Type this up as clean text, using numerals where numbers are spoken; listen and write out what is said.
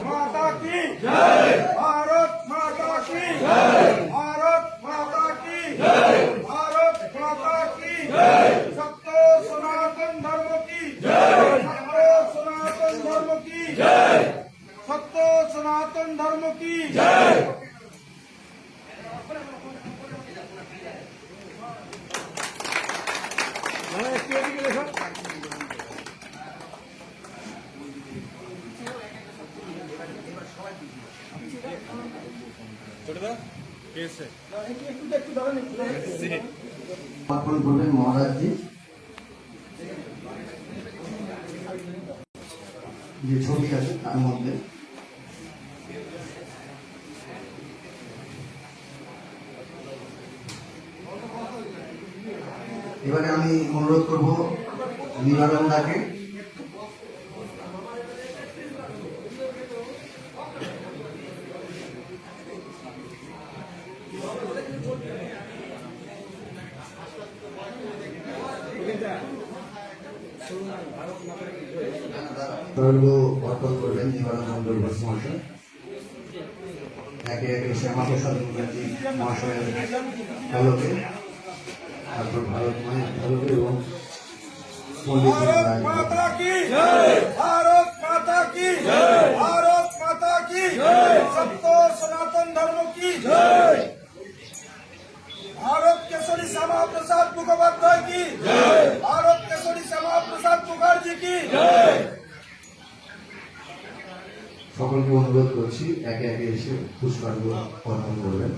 माता की जय, भारत माता की जय, भारत माता की जय, भारत माता की जय, सत्य सनातन धर्म की जय, सत्य सनातन धर्म की जय, सत्य सनातन धर्म की जय। अर्पण করবেন মহারাজজি যে ছবি আছে তার মধ্যে এবারে আমি অনুরোধ করব নিবারণ দাকে অর্পণ করবেন নিবারণ মন্ডল মহাশয় একে একে শ্যামাপ্রসাদ মুখার্জি মহাশয়ের আলোকে তারপর ভারত মায়ের আলোকে এবং भारत माता की जय, भारत माता की जय, भारत माता की जय, सत्य सनातन धर्म की जय, भारत केसरी श्यामा प्रसाद मुखोपाध्याय की जय, भारत केसरी श्यामा प्रसाद मुखर्जी की जय। সকলকে অনুরোধ করছি একে একে এসে পুষ্পার্ঘ্য অর্পণ করবেন।